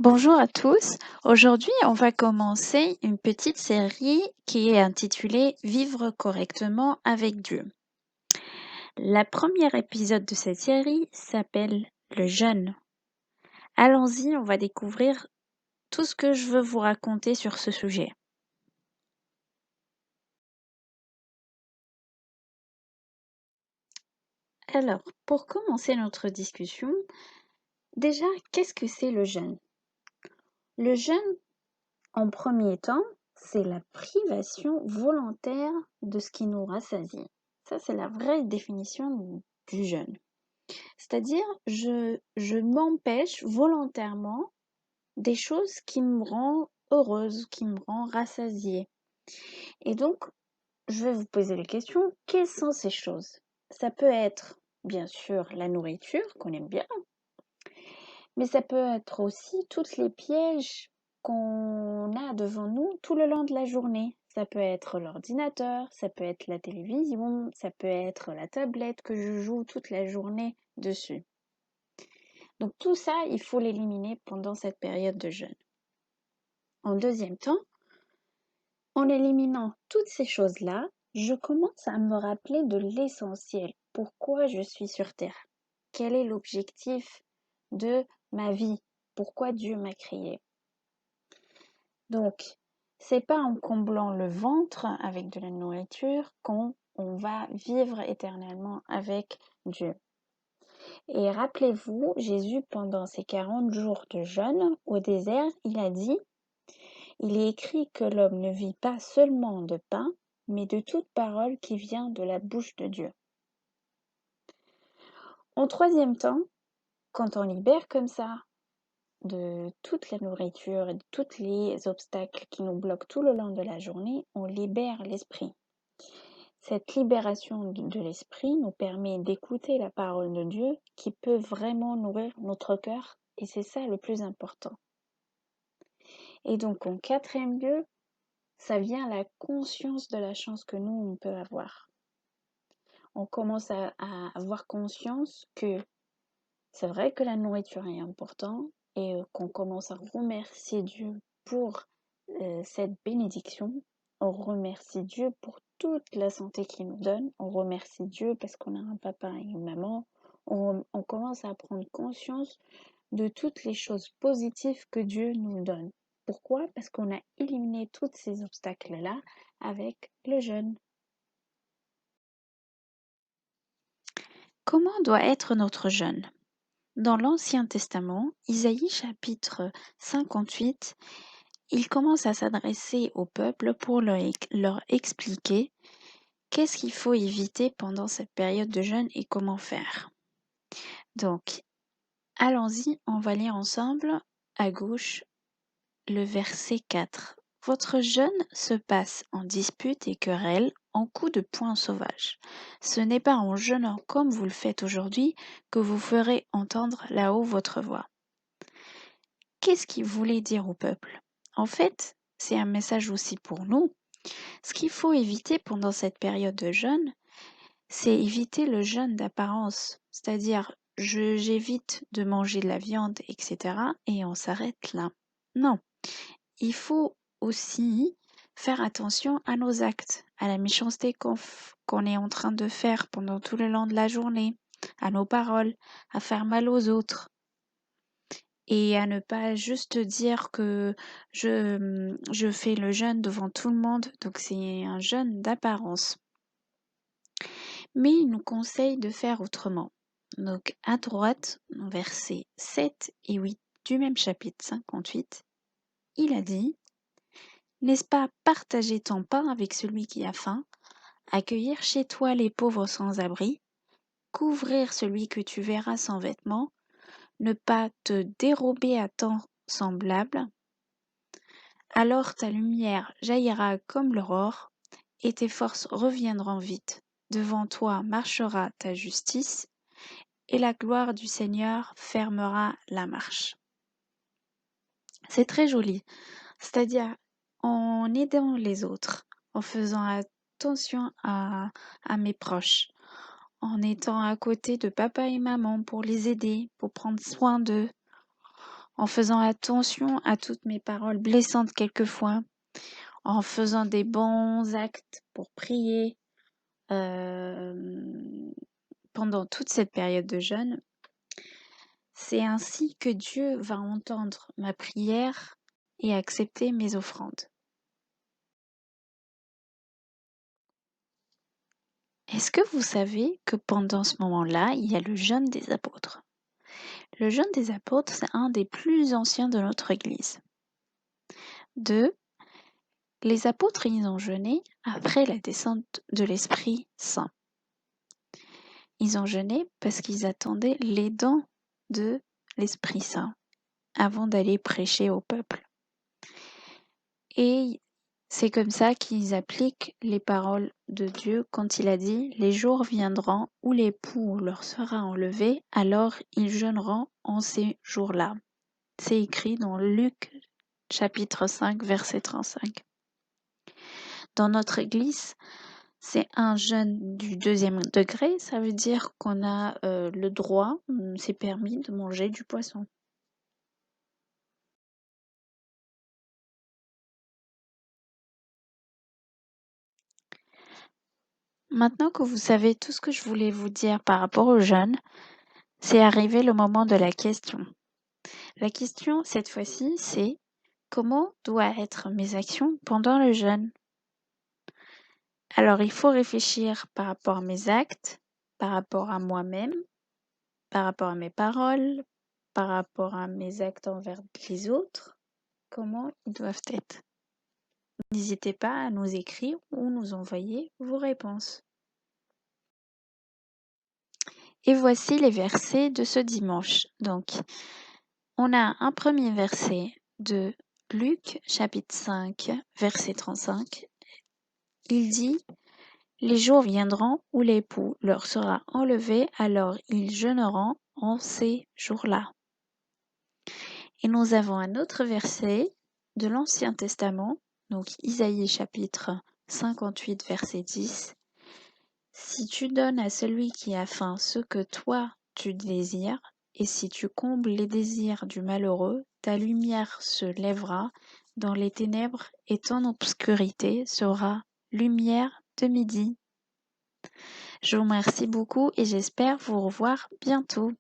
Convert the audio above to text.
Bonjour à tous. Aujourd'hui, on va commencer une petite série qui est intitulée Vivre correctement avec Dieu. Le premier épisode de cette série s'appelle Le jeûne. Allons-y, on va découvrir tout ce que je veux vous raconter sur ce sujet. Alors, pour commencer notre discussion, déjà, qu'est-ce que c'est le jeûne? Le jeûne, en premier temps, c'est la privation volontaire de ce qui nous rassasie. Ça, c'est la vraie définition du jeûne. C'est-à-dire, je m'empêche volontairement des choses qui me rendent heureuse, qui me rendent rassasiée. Et donc, je vais vous poser la question, quelles sont ces choses? Ça peut être, bien sûr, la nourriture qu'on aime bien, mais ça peut être aussi tous les pièges qu'on a devant nous tout le long de la journée. Ça peut être l'ordinateur, ça peut être la télévision, ça peut être la tablette que je joue toute la journée dessus. Donc tout ça, il faut l'éliminer pendant cette période de jeûne. En deuxième temps, en éliminant toutes ces choses-là, je commence à me rappeler de l'essentiel. Pourquoi je suis sur Terre? Quel est l'objectif de ma vie? Pourquoi Dieu m'a créé? Donc, c'est pas en comblant le ventre avec de la nourriture qu'on va vivre éternellement avec Dieu. Et rappelez-vous, Jésus, pendant ses 40 jours de jeûne au désert, il a dit, il est écrit que l'homme ne vit pas seulement de pain, mais de toute parole qui vient de la bouche de Dieu. En troisième temps, quand on libère comme ça de toute la nourriture et de tous les obstacles qui nous bloquent tout le long de la journée, on libère l'esprit. Cette libération de l'esprit nous permet d'écouter la parole de Dieu qui peut vraiment nourrir notre cœur et c'est ça le plus important. Et donc en quatrième lieu, ça vient la conscience de la chance que nous, on peut avoir. On commence à avoir conscience que c'est vrai que la nourriture est importante et qu'on commence à remercier Dieu pour cette bénédiction. On remercie Dieu pour toute la santé qu'il nous donne. On remercie Dieu parce qu'on a un papa et une maman. On commence à prendre conscience de toutes les choses positives que Dieu nous donne. Pourquoi? Parce qu'on a éliminé tous ces obstacles-là avec le jeûne. Comment doit être notre jeûne? Dans l'Ancien Testament, Isaïe chapitre 58, il commence à s'adresser au peuple pour leur expliquer qu'est-ce qu'il faut éviter pendant cette période de jeûne et comment faire. Donc, allons-y, on va lire ensemble à gauche le verset 4. Votre jeûne se passe en disputes et querelles, en coups de poing sauvages. Ce n'est pas en jeûnant comme vous le faites aujourd'hui que vous ferez entendre là-haut votre voix. Qu'est-ce qu'il voulait dire au peuple? En fait, c'est un message aussi pour nous. Ce qu'il faut éviter pendant cette période de jeûne, c'est éviter le jeûne d'apparence. C'est-à-dire, j'évite de manger de la viande, etc. et on s'arrête là. Non, il faut aussi faire attention à nos actes, à la méchanceté qu'on est en train de faire pendant tout le long de la journée, à nos paroles, à faire mal aux autres et à ne pas juste dire que je fais le jeûne devant tout le monde, donc c'est un jeûne d'apparence. Mais il nous conseille de faire autrement. Donc à droite, versets 7 et 8 du même chapitre 58, il a dit « N'est-ce pas partager ton pain avec celui qui a faim, accueillir chez toi les pauvres sans abri, couvrir celui que tu verras sans vêtements, ne pas te dérober à ton semblable, alors ta lumière jaillira comme l'aurore, et tes forces reviendront vite. Devant toi marchera ta justice, et la gloire du Seigneur fermera la marche. » C'est très joli, c'est-à-dire en aidant les autres, en faisant attention à mes proches, en étant à côté de papa et maman pour les aider, pour prendre soin d'eux, en faisant attention à toutes mes paroles blessantes quelquefois, en faisant des bons actes pour prier pendant toute cette période de jeûne. C'est ainsi que Dieu va entendre ma prière et accepter mes offrandes. Est-ce que vous savez que pendant ce moment-là, il y a le jeûne des apôtres? Le jeûne des apôtres, c'est un des plus anciens de notre Église. Les apôtres, ils ont jeûné après la descente de l'Esprit Saint. Ils ont jeûné parce qu'ils attendaient l'aidant de l'Esprit Saint avant d'aller prêcher au peuple. Et c'est comme ça qu'ils appliquent les paroles de Dieu quand il a dit « Les jours viendront où l'époux leur sera enlevé, alors ils jeûneront en ces jours-là ». C'est écrit dans Luc chapitre 5, verset 35. Dans notre Église, c'est un jeûne du 2e degré, ça veut dire qu'on a le droit, c'est permis de manger du poisson. Maintenant que vous savez tout ce que je voulais vous dire par rapport au jeûne, c'est arrivé le moment de la question. La question, cette fois-ci, c'est comment doivent être mes actions pendant le jeûne? Alors, il faut réfléchir par rapport à mes actes, par rapport à moi-même, par rapport à mes paroles, par rapport à mes actes envers les autres, comment ils doivent être. N'hésitez pas à nous écrire ou nous envoyer vos réponses. Et voici les versets de ce dimanche. Donc, on a un premier verset de Luc, chapitre 5, verset 35. Il dit « Les jours viendront où l'époux leur sera enlevé, alors ils jeûneront en ces jours-là. » Et nous avons un autre verset de l'Ancien Testament, donc Isaïe chapitre 58, verset 10. « Si tu donnes à celui qui a faim ce que toi tu désires, et si tu combles les désirs du malheureux, ta lumière se lèvera dans les ténèbres et ton obscurité sera lumière de midi. » Je vous remercie beaucoup et j'espère vous revoir bientôt.